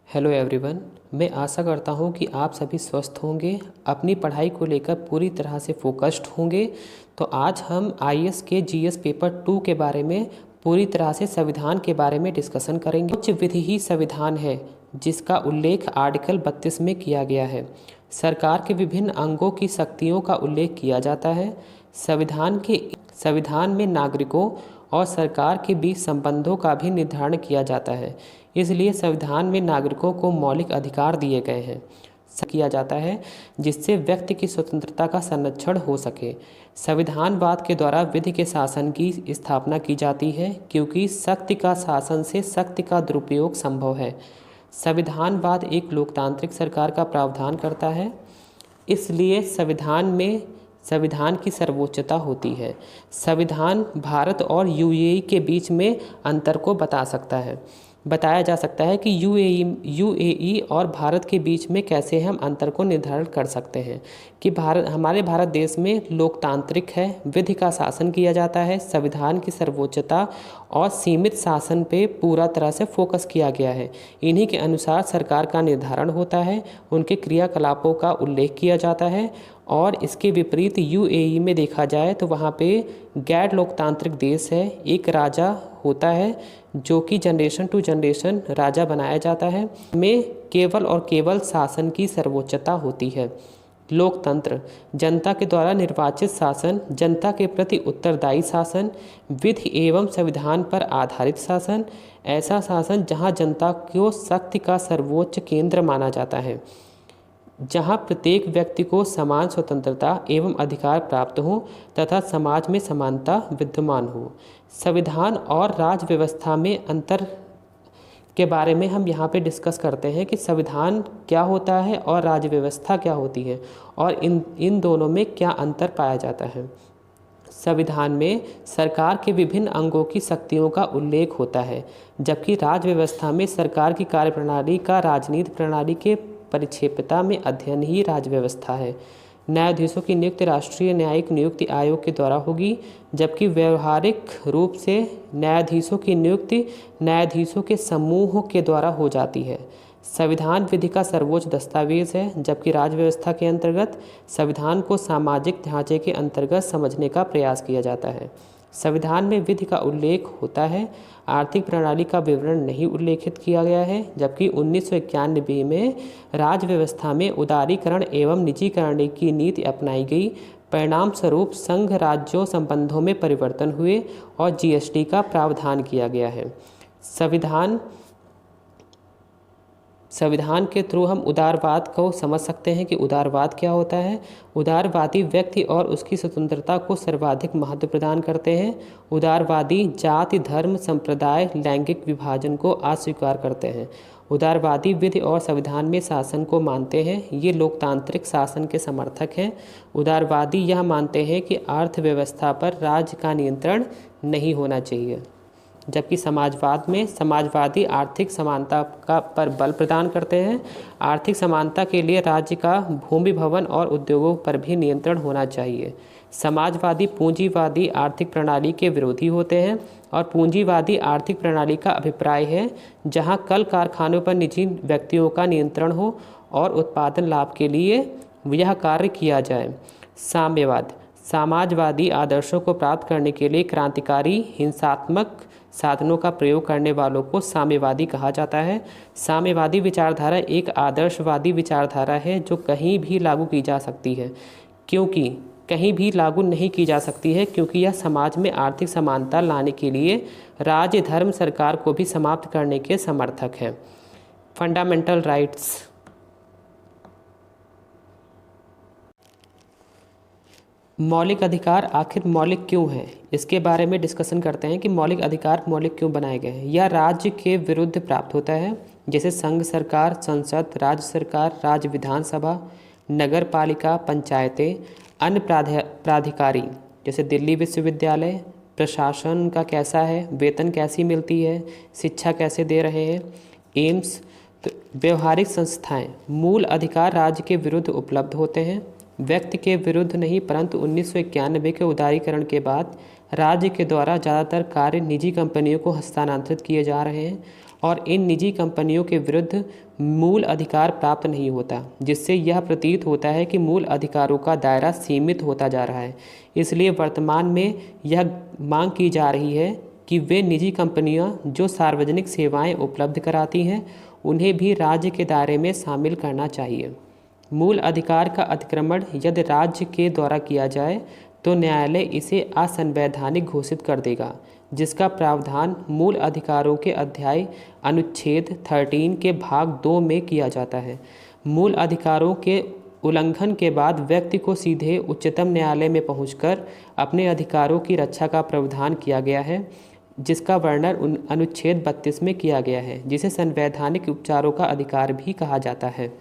Hello everyone. मैं आशा करता हूँ कि आप सभी स्वस्थ होंगे, अपनी पढ़ाई को लेकर पूरी तरह से फोकस्ड होंगे। तो आज हम आईएएस के जीएस पेपर 2 के बारे में पूरी तरह से संविधान के बारे में डिस्कशन करेंगे। उच्च विधि ही संविधान है जिसका उल्लेख आर्टिकल 32 में किया गया है। सरकार के विभिन्न अंगों की शक्तियों का उल्लेख किया जाता है। संविधान में नागरिकों और सरकार के बीच संबंधों का भी निर्धारण किया जाता है। इसलिए संविधान में नागरिकों को मौलिक अधिकार दिए गए हैं किया जाता है जिससे व्यक्ति की स्वतंत्रता का संरक्षण हो सके। संविधानवाद के द्वारा विधि के शासन की स्थापना की जाती है क्योंकि शक्ति का शासन से शक्ति का दुरुपयोग संभव है। संविधानवाद एक लोकतांत्रिक सरकार का प्रावधान करता है, इसलिए संविधान की सर्वोच्चता होती है। संविधान भारत और यूएई के बीच में अंतर को बताया जा सकता है कि यूएई और भारत के बीच में कैसे हम अंतर को निर्धारण कर सकते हैं कि हमारे भारत देश में लोकतांत्रिक है, विधि का शासन किया जाता है, संविधान की सर्वोच्चता और सीमित शासन पे पूरा तरह से फोकस किया गया है। इन्हीं के अनुसार सरकार का निर्धारण होता है, उनके क्रियाकलापों का उल्लेख किया जाता है। और इसके विपरीत यूएई में देखा जाए तो वहाँ पे गैर लोकतांत्रिक देश है, एक राजा होता है जो कि जनरेशन टू जनरेशन राजा बनाया जाता है, में केवल और केवल शासन की सर्वोच्चता होती है। लोकतंत्र जनता के द्वारा निर्वाचित शासन, जनता के प्रति उत्तरदायी शासन, विधि एवं संविधान पर आधारित शासन, ऐसा शासन जहां जनता को शक्ति का सर्वोच्च केंद्र माना जाता है, जहां प्रत्येक व्यक्ति को समान स्वतंत्रता एवं अधिकार प्राप्त हो तथा समाज में समानता विद्यमान हो। संविधान और राज्य व्यवस्था में अंतर के बारे में हम यहाँ पे डिस्कस करते हैं कि संविधान क्या होता है और राज्य व्यवस्था क्या होती है और इन दोनों में क्या अंतर पाया जाता है। संविधान में सरकार के विभिन्न अंगों की शक्तियों का उल्लेख होता है, जबकि राज्य व्यवस्था में सरकार की कार्यप्रणाली का राजनीति प्रणाली के परिक्षेपता में अध्ययन ही राज्य व्यवस्था है। न्यायाधीशों की नियुक्ति राष्ट्रीय न्यायिक नियुक्ति आयोग के द्वारा होगी, जबकि व्यवहारिक रूप से न्यायाधीशों की नियुक्ति न्यायाधीशों के समूह के द्वारा हो जाती है। संविधान विधि का सर्वोच्च दस्तावेज है, जबकि राज्य व्यवस्था के अंतर्गत संविधान को सामाजिक ढांचे के अंतर्गत समझने का प्रयास किया जाता है। संविधान में विधि का उल्लेख होता है, आर्थिक प्रणाली का विवरण नहीं उल्लेखित किया गया है, जबकि 1991 में राज्य व्यवस्था में उदारीकरण एवं निजीकरण की नीति अपनाई गई। परिणाम स्वरूप संघ राज्यों संबंधों में परिवर्तन हुए और जीएसटी का प्रावधान किया गया है। संविधान के थ्रू हम उदारवाद को समझ सकते हैं कि उदारवाद क्या होता है। उदारवादी व्यक्ति और उसकी स्वतंत्रता को सर्वाधिक महत्व प्रदान करते हैं। उदारवादी जाति, धर्म, संप्रदाय, लैंगिक विभाजन को अस्वीकार करते हैं। उदारवादी विधि और संविधान में शासन को मानते हैं, ये लोकतांत्रिक शासन के समर्थक हैं। उदारवादी यह मानते हैं कि अर्थव्यवस्था पर राज्य का नियंत्रण नहीं होना चाहिए, जबकि समाजवादी आर्थिक समानता पर बल प्रदान करते हैं। आर्थिक समानता के लिए राज्य का भूमि, भवन और उद्योगों पर भी नियंत्रण होना चाहिए। समाजवादी पूंजीवादी आर्थिक प्रणाली के विरोधी होते हैं और पूंजीवादी आर्थिक प्रणाली का अभिप्राय है जहां कल कारखानों पर निजी व्यक्तियों का नियंत्रण हो और उत्पादन लाभ के लिए यह कार्य किया जाए। साम्यवाद समाजवादी आदर्शों को प्राप्त करने के लिए क्रांतिकारी हिंसात्मक साधनों का प्रयोग करने वालों को साम्यवादी कहा जाता है। साम्यवादी विचारधारा एक आदर्शवादी विचारधारा है जो कहीं भी लागू की जा सकती है, क्योंकि कहीं भी लागू नहीं की जा सकती है क्योंकि यह समाज में आर्थिक समानता लाने के लिए राज्य, धर्म, सरकार को भी समाप्त करने के समर्थक है। फंडामेंटल राइट्स मौलिक अधिकार आखिर मौलिक क्यों है, इसके बारे में डिस्कशन करते हैं कि मौलिक अधिकार मौलिक क्यों बनाए गए हैं। यह राज्य के विरुद्ध प्राप्त होता है, जैसे संघ सरकार, संसद, राज्य सरकार, राज्य विधानसभा, नगर पालिका, पंचायतें, अन्य प्राधिकारी जैसे दिल्ली विश्वविद्यालय, प्रशासन का कैसा है, वेतन कैसी मिलती है, शिक्षा कैसे दे रहे हैं, एम्स। तो व्यवहारिक संस्थाएं मूल अधिकार राज्य के विरुद्ध उपलब्ध होते हैं, व्यक्ति के विरुद्ध नहीं, परंतु 1991 के उदारीकरण के बाद राज्य के द्वारा ज़्यादातर कार्य निजी कंपनियों को हस्तांतरित किए जा रहे हैं और इन निजी कंपनियों के विरुद्ध मूल अधिकार प्राप्त नहीं होता, जिससे यह प्रतीत होता है कि मूल अधिकारों का दायरा सीमित होता जा रहा है। इसलिए वर्तमान में यह मांग की जा रही है कि वे निजी कंपनियां जो सार्वजनिक सेवाएं उपलब्ध कराती हैं उन्हें भी राज्य के दायरे में शामिल करना चाहिए। मूल अधिकार का अतिक्रमण यदि राज्य के द्वारा किया जाए तो न्यायालय इसे असंवैधानिक घोषित कर देगा, जिसका प्रावधान मूल अधिकारों के अध्याय अनुच्छेद 13 के भाग 2 में किया जाता है। मूल अधिकारों के उल्लंघन के बाद व्यक्ति को सीधे उच्चतम न्यायालय में पहुंचकर अपने अधिकारों की रक्षा का प्रावधान किया गया है, जिसका वर्णन अनुच्छेद 32 में किया गया है, जिसे संवैधानिक उपचारों का अधिकार भी कहा जाता है।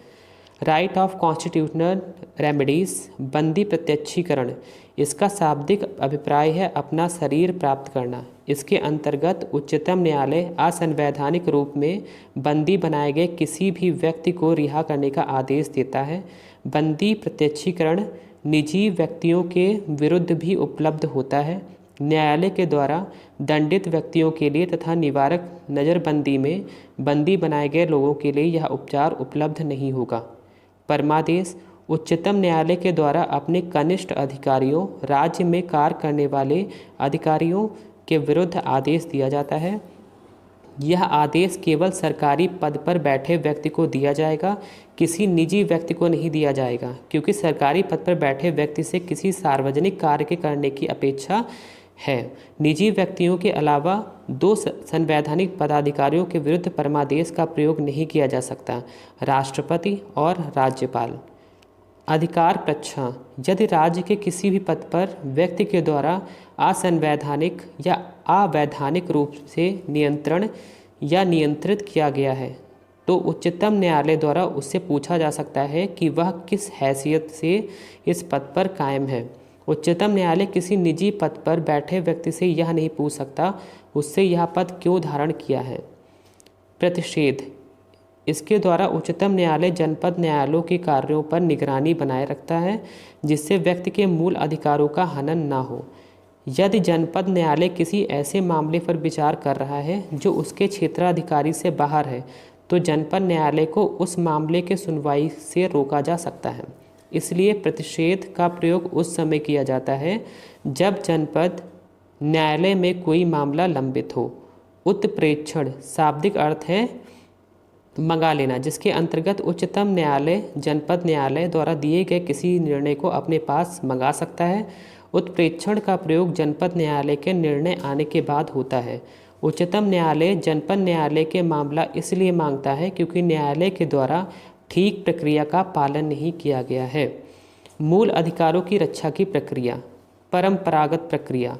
राइट ऑफ कॉन्स्टिट्यूशनल रेमेडीज, बंदी प्रत्यक्षीकरण, इसका शाब्दिक अभिप्राय है अपना शरीर प्राप्त करना। इसके अंतर्गत उच्चतम न्यायालय असंवैधानिक रूप में बंदी बनाए गए किसी भी व्यक्ति को रिहा करने का आदेश देता है। बंदी प्रत्यक्षीकरण निजी व्यक्तियों के विरुद्ध भी उपलब्ध होता है। न्यायालय के द्वारा दंडित व्यक्तियों के लिए तथा निवारक नज़रबंदी में बंदी बनाए गए लोगों के लिए यह उपचार उपलब्ध नहीं होगा। परमादेश, उच्चतम न्यायालय के द्वारा अपने कनिष्ठ अधिकारियों, राज्य में कार्य करने वाले अधिकारियों के विरुद्ध आदेश दिया जाता है। यह आदेश केवल सरकारी पद पर बैठे व्यक्ति को दिया जाएगा, किसी निजी व्यक्ति को नहीं दिया जाएगा, क्योंकि सरकारी पद पर बैठे व्यक्ति से किसी सार्वजनिक कार्य के करने की अपेक्षा है। निजी व्यक्तियों के अलावा दो संवैधानिक पदाधिकारियों के विरुद्ध परमादेश का प्रयोग नहीं किया जा सकता, राष्ट्रपति और राज्यपाल। अधिकार प्रच्छा, यदि राज्य के किसी भी पद पर व्यक्ति के द्वारा असंवैधानिक या अवैधानिक रूप से नियंत्रण या नियंत्रित किया गया है तो उच्चतम न्यायालय द्वारा उससे पूछा जा सकता है कि वह किस हैसियत से इस पद पर कायम है। उच्चतम न्यायालय किसी निजी पद पर बैठे व्यक्ति से यह नहीं पूछ सकता उससे यह पद क्यों धारण किया है। प्रतिषेध, इसके द्वारा उच्चतम न्यायालय जनपद न्यायालयों के कार्यों पर निगरानी बनाए रखता है, जिससे व्यक्ति के मूल अधिकारों का हनन न हो। यदि जनपद न्यायालय किसी ऐसे मामले पर विचार कर रहा है जो उसके क्षेत्राधिकारी से बाहर है तो जनपद न्यायालय को उस मामले के सुनवाई से रोका जा सकता है। इसलिए प्रतिषेध का प्रयोग उस समय किया जाता है जब जनपद न्यायालय में कोई मामला लंबित हो। उत्प्रेक्षण शाब्दिक अर्थ है मंगा लेना, जिसके अंतर्गत उच्चतम न्यायालय जनपद न्यायालय द्वारा दिए गए किसी निर्णय को अपने पास मंगा सकता है। उत्प्रेक्षण का प्रयोग जनपद न्यायालय के निर्णय आने के बाद होता है। उच्चतम न्यायालय जनपद न्यायालय के मामला इसलिए मांगता है क्योंकि न्यायालय के द्वारा ठीक प्रक्रिया का पालन नहीं किया गया है। मूल अधिकारों की रक्षा की प्रक्रिया, परंपरागत प्रक्रिया,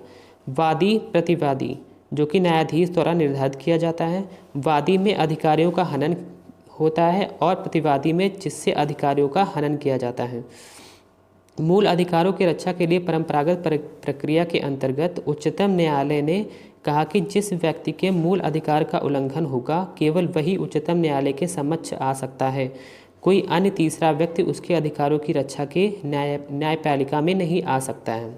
वादी प्रतिवादी, जो कि न्यायाधीश द्वारा निर्धारित किया जाता है। वादी में अधिकारियों का हनन होता है और प्रतिवादी में जिससे अधिकारियों का हनन किया जाता है। मूल अधिकारों की रक्षा के लिए परंपरागत प्रक्रिया के अंतर्गत उच्चतम न्यायालय ने कहा कि जिस व्यक्ति के मूल अधिकार का उल्लंघन होगा केवल वही उच्चतम न्यायालय के समक्ष आ सकता है। कोई अन्य तीसरा व्यक्ति उसके अधिकारों की रक्षा के न्यायपालिका में नहीं आ सकता है।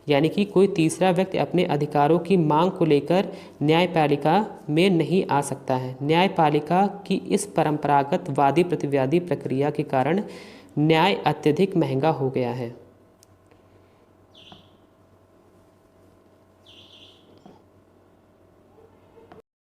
यानी कि कोई तीसरा व्यक्ति अपने अधिकारों की मांग को लेकर न्यायपालिका में नहीं आ सकता है। न्यायपालिका की इस परंपरागत वादी प्रतिवादी प्रक्रिया के कारण न्याय अत्यधिक महंगा हो गया है।